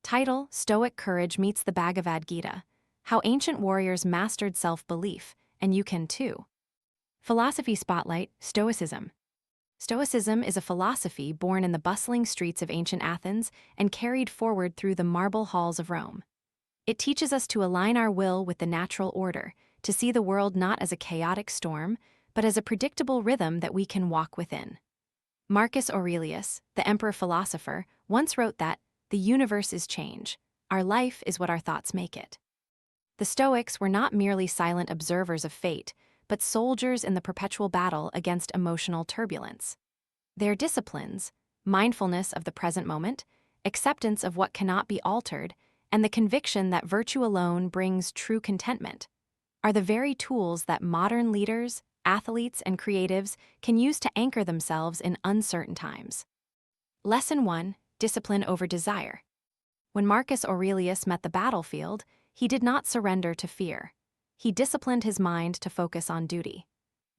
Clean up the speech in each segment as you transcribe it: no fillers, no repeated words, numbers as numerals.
Title: Stoic Courage Meets the Bhagavad Gita. How Ancient Warriors Mastered Self-Belief, and You Can Too. Philosophy Spotlight: Stoicism. Stoicism is a philosophy born in the bustling streets of ancient Athens and carried forward through the marble halls of Rome. It teaches us to align our will with the natural order, to see the world not as a chaotic storm, but as a predictable rhythm that we can walk within. Marcus Aurelius, the emperor-philosopher, once wrote that, "The universe is change. Our life is what our thoughts make it." The Stoics were not merely silent observers of fate, but soldiers in the perpetual battle against emotional turbulence. Their disciplines, mindfulness of the present moment, acceptance of what cannot be altered, and the conviction that virtue alone brings true contentment, are the very tools that modern leaders, athletes, and creatives can use to anchor themselves in uncertain times. Lesson 1: Discipline over desire. When Marcus Aurelius met the battlefield, he did not surrender to fear. He disciplined his mind to focus on duty.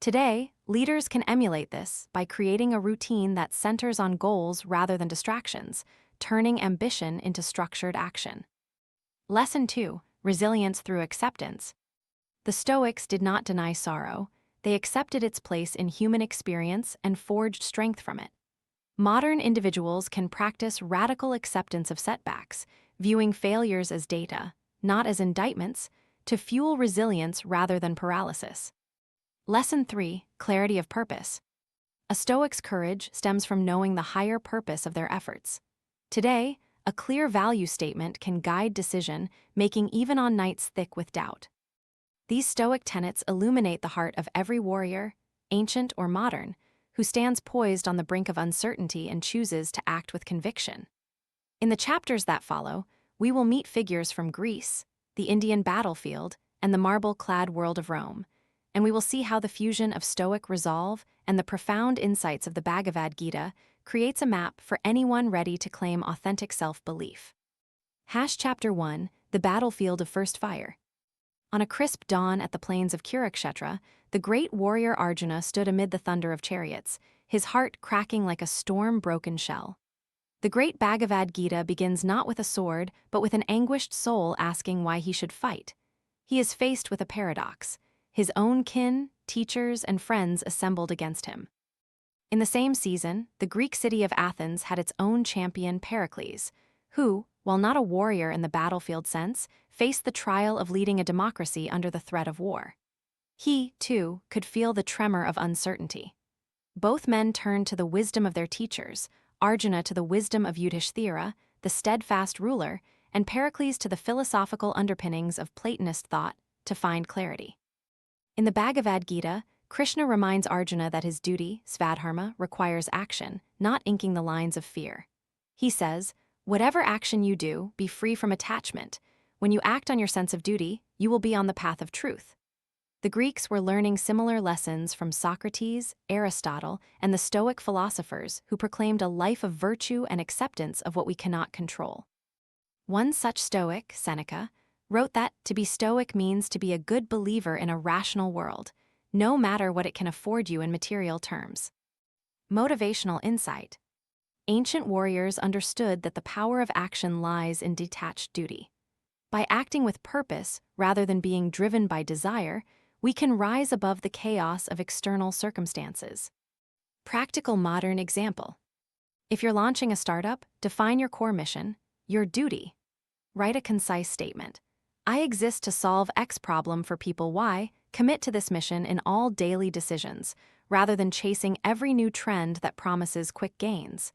Today, leaders can emulate this by creating a routine that centers on goals rather than distractions, turning ambition into structured action. Lesson 2: Resilience through acceptance. The Stoics did not deny sorrow. They accepted its place in human experience and forged strength from it. Modern individuals can practice radical acceptance of setbacks, viewing failures as data, not as indictments, to fuel resilience rather than paralysis. Lesson 3: Clarity of purpose. A Stoic's courage stems from knowing the higher purpose of their efforts. Today, a clear value statement can guide decision-making even on nights thick with doubt. These Stoic tenets illuminate the heart of every warrior, ancient or modern, who stands poised on the brink of uncertainty and chooses to act with conviction. In the chapters that follow, we will meet figures from Greece, the Indian battlefield, and the marble-clad world of Rome, and we will see how the fusion of Stoic resolve and the profound insights of the Bhagavad Gita creates a map for anyone ready to claim authentic self-belief. Chapter 1: The Battlefield of First Fire. On a crisp dawn at the plains of Kurukshetra, the great warrior Arjuna stood amid the thunder of chariots, his heart cracking like a storm-broken shell. The great Bhagavad Gita begins not with a sword, but with an anguished soul asking why he should fight. He is faced with a paradox: his own kin, teachers, and friends assembled against him. In the same season, the Greek city of Athens had its own champion Pericles, who, while not a warrior in the battlefield sense, faced the trial of leading a democracy under the threat of war. He, too, could feel the tremor of uncertainty. Both men turned to the wisdom of their teachers, Arjuna to the wisdom of Yudhishthira, the steadfast ruler, and Pericles to the philosophical underpinnings of Platonist thought, to find clarity. In the Bhagavad Gita, Krishna reminds Arjuna that his duty, svadharma, requires action, not inking the lines of fear. He says, "Whatever action you do, be free from attachment. When you act on your sense of duty, you will be on the path of truth." The Greeks were learning similar lessons from Socrates, Aristotle, and the Stoic philosophers who proclaimed a life of virtue and acceptance of what we cannot control. One such Stoic, Seneca, wrote that to be Stoic means to be a good believer in a rational world, no matter what it can afford you in material terms. Motivational insight. Ancient warriors understood that the power of action lies in detached duty. By acting with purpose rather than being driven by desire, we can rise above the chaos of external circumstances. Practical modern example. If you're launching a startup, define your core mission, your duty. Write a concise statement. I exist to solve X problem for people Y. Commit to this mission in all daily decisions, rather than chasing every new trend that promises quick gains.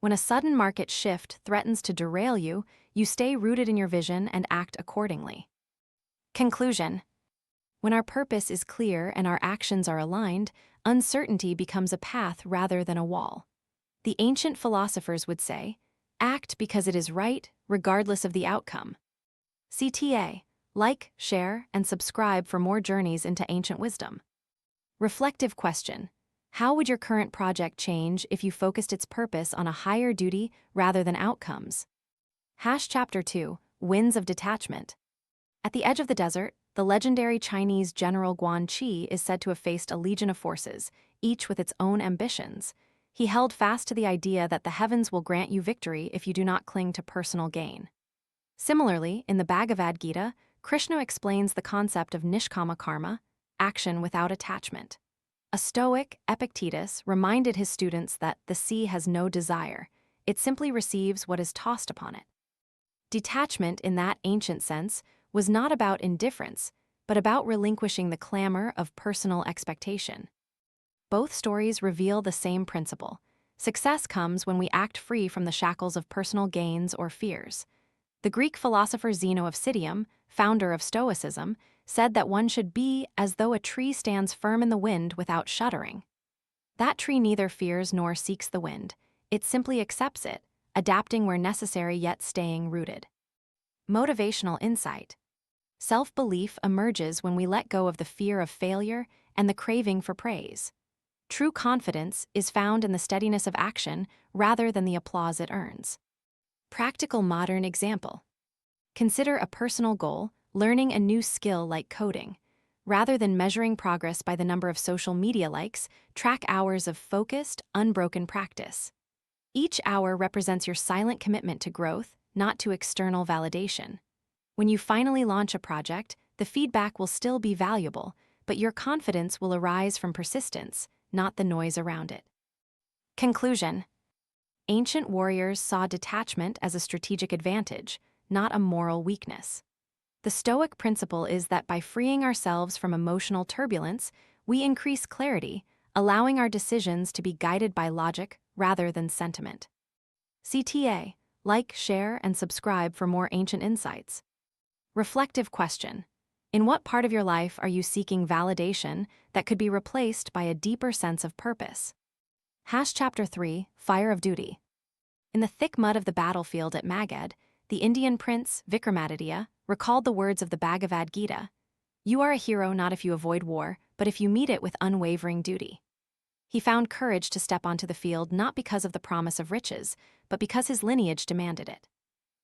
When a sudden market shift threatens to derail you, you stay rooted in your vision and act accordingly. Conclusion. When our purpose is clear and our actions are aligned, uncertainty becomes a path rather than a wall. The ancient philosophers would say, "Act because it is right, regardless of the outcome." CTA. Like, share, and subscribe for more journeys into ancient wisdom. Reflective question. How would your current project change if you focused its purpose on a higher duty rather than outcomes? Chapter 2: Winds of Detachment. At the edge of the desert, the legendary Chinese general Guan Qi is said to have faced a legion of forces, each with its own ambitions. He held fast to the idea that the heavens will grant you victory if you do not cling to personal gain. Similarly, in the Bhagavad Gita, Krishna explains the concept of nishkama karma, action without attachment. A Stoic, Epictetus, reminded his students that the sea has no desire, it simply receives what is tossed upon it. Detachment, in that ancient sense, was not about indifference, but about relinquishing the clamor of personal expectation. Both stories reveal the same principle. Success comes when we act free from the shackles of personal gains or fears. The Greek philosopher Zeno of Citium, founder of Stoicism, said that one should be as though a tree stands firm in the wind without shuddering. That tree neither fears nor seeks the wind, it simply accepts it, adapting where necessary yet staying rooted. Motivational insight. Self-belief emerges when we let go of the fear of failure and the craving for praise. True confidence is found in the steadiness of action rather than the applause it earns. Practical modern example. Consider a personal goal, learning a new skill like coding. Rather than measuring progress by the number of social media likes, track hours of focused, unbroken practice. Each hour represents your silent commitment to growth, not to external validation. When you finally launch a project, the feedback will still be valuable, but your confidence will arise from persistence, not the noise around it. Conclusion. Ancient warriors saw detachment as a strategic advantage, not a moral weakness. The Stoic principle is that by freeing ourselves from emotional turbulence, we increase clarity, allowing our decisions to be guided by logic rather than sentiment. CTA, like, share, and subscribe for more ancient insights. Reflective question. In what part of your life are you seeking validation that could be replaced by a deeper sense of purpose? Chapter 3, Fire of Duty. In the thick mud of the battlefield at Magad, the Indian prince, Vikramaditya, recalled the words of the Bhagavad Gita. You are a hero not if you avoid war, but if you meet it with unwavering duty. He found courage to step onto the field not because of the promise of riches, but because his lineage demanded it.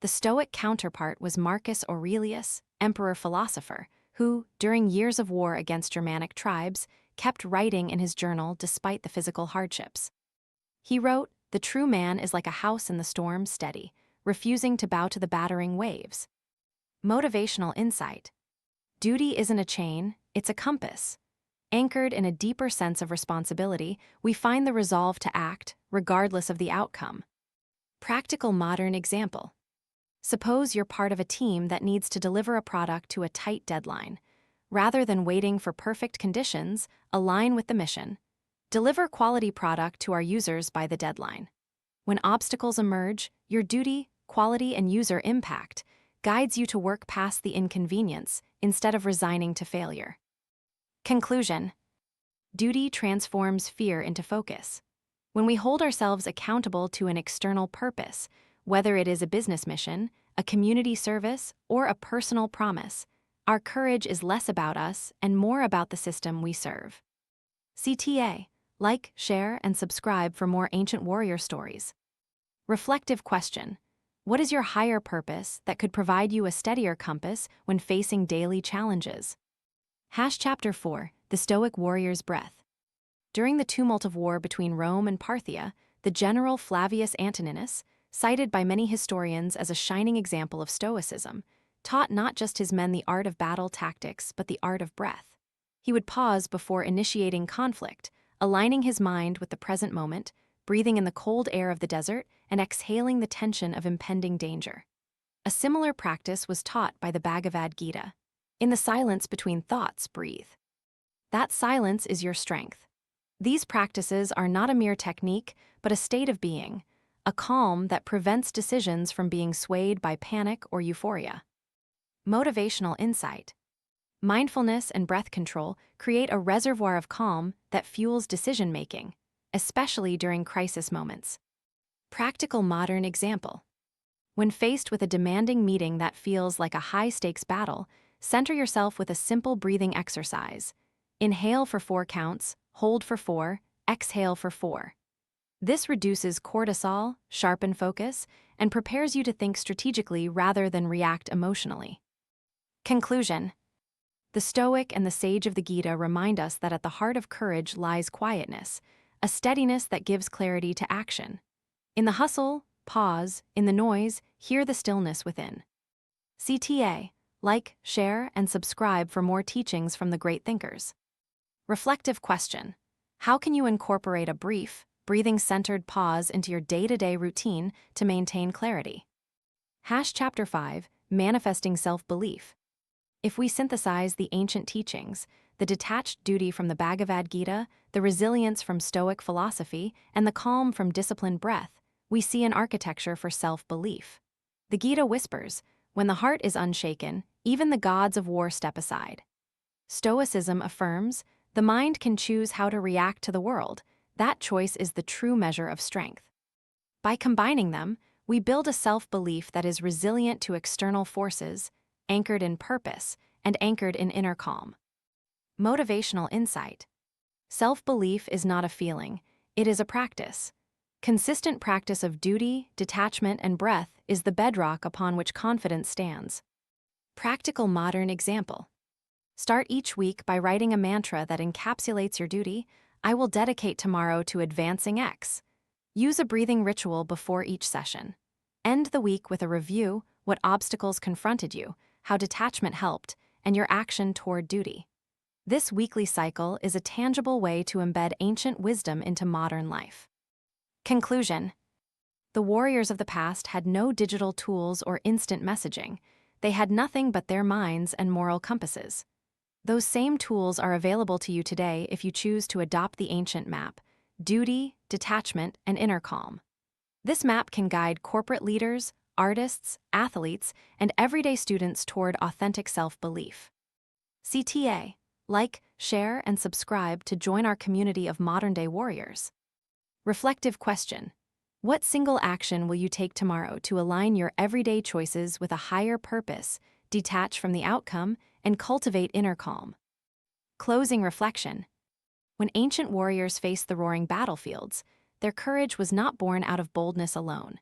The Stoic counterpart was Marcus Aurelius, emperor-philosopher, who, during years of war against Germanic tribes, kept writing in his journal despite the physical hardships. He wrote, "The true man is like a house in the storm steady, refusing to bow to the battering waves." Motivational insight. Duty isn't a chain, it's a compass. Anchored in a deeper sense of responsibility, we find the resolve to act, regardless of the outcome. Practical modern example. Suppose you're part of a team that needs to deliver a product to a tight deadline. Rather than waiting for perfect conditions, align with the mission. Deliver quality product to our users by the deadline. When obstacles emerge, your duty, quality, and user impact guides you to work past the inconvenience instead of resigning to failure. Conclusion. Duty transforms fear into focus. When we hold ourselves accountable to an external purpose, whether it is a business mission, a community service, or a personal promise, our courage is less about us and more about the system we serve. CTA, like, share, and subscribe for more ancient warrior stories. Reflective question. What is your higher purpose that could provide you a steadier compass when facing daily challenges? Chapter 4, The Stoic Warrior's Breath. During the tumult of war between Rome and Parthia, the general Flavius Antoninus, cited by many historians as a shining example of Stoicism, taught not just his men the art of battle tactics but the art of breath. He would pause before initiating conflict, aligning his mind with the present moment, breathing in the cold air of the desert and exhaling the tension of impending danger. A similar practice was taught by the Bhagavad Gita. In the silence between thoughts, breathe. That silence is your strength. These practices are not a mere technique, but a state of being, a calm that prevents decisions from being swayed by panic or euphoria. Motivational insight. Mindfulness and breath control create a reservoir of calm that fuels decision-making, especially during crisis moments. Practical modern example. When faced with a demanding meeting that feels like a high-stakes battle, center yourself with a simple breathing exercise. Inhale for 4 counts, hold for 4, exhale for 4. This reduces cortisol, sharpens focus, and prepares you to think strategically rather than react emotionally. Conclusion. The Stoic and the sage of the Gita remind us that at the heart of courage lies quietness, a steadiness that gives clarity to action. In the hustle, pause. In the noise, hear the stillness within. CTA, like, share, and subscribe for more teachings from the great thinkers. Reflective question. How can you incorporate a brief, breathing-centered pause into your day-to-day routine to maintain clarity? Chapter 5, Manifesting Self-Belief. If we synthesize the ancient teachings, the detached duty from the Bhagavad Gita, the resilience from Stoic philosophy, and the calm from disciplined breath, we see an architecture for self-belief. The Gita whispers, when the heart is unshaken, even the gods of war step aside. Stoicism affirms, the mind can choose how to react to the world. That choice is the true measure of strength. By combining them, we build a self-belief that is resilient to external forces, anchored in purpose, and anchored in inner calm. Motivational insight. Self-belief is not a feeling, it is a practice. Consistent practice of duty, detachment, and breath is the bedrock upon which confidence stands. Practical modern example. Start each week by writing a mantra that encapsulates your duty. I will dedicate tomorrow to advancing X. Use a breathing ritual before each session. End the week with a review, what obstacles confronted you, how detachment helped, and your action toward duty. This weekly cycle is a tangible way to embed ancient wisdom into modern life. Conclusion. The warriors of the past had no digital tools or instant messaging. They had nothing but their minds and moral compasses. Those same tools are available to you today if you choose to adopt the ancient map: duty, detachment, and inner calm. This map can guide corporate leaders, artists, athletes, and everyday students toward authentic self-belief. CTA, like, share, and subscribe to join our community of modern-day warriors. Reflective question. What single action will you take tomorrow to align your everyday choices with a higher purpose, detach from the outcome, and cultivate inner calm? Closing reflection. When ancient warriors faced the roaring battlefields, their courage was not born out of boldness alone.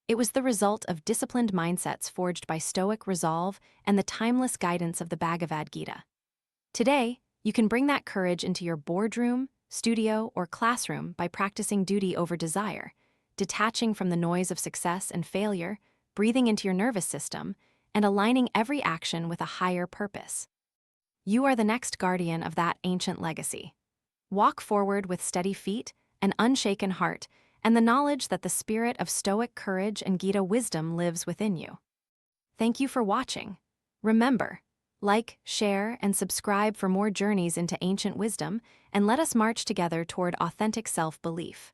It was the result of disciplined mindsets forged by Stoic resolve and the timeless guidance of the Bhagavad Gita. Today, you can bring that courage into your boardroom, studio, or classroom by practicing duty over desire, detaching from the noise of success and failure, breathing into your nervous system, and aligning every action with a higher purpose. You are the next guardian of that ancient legacy. Walk forward with steady feet, an unshaken heart, and the knowledge that the spirit of Stoic courage and Gita wisdom lives within you. Thank you for watching. Remember, like, share, and subscribe for more journeys into ancient wisdom, and let us march together toward authentic self-belief.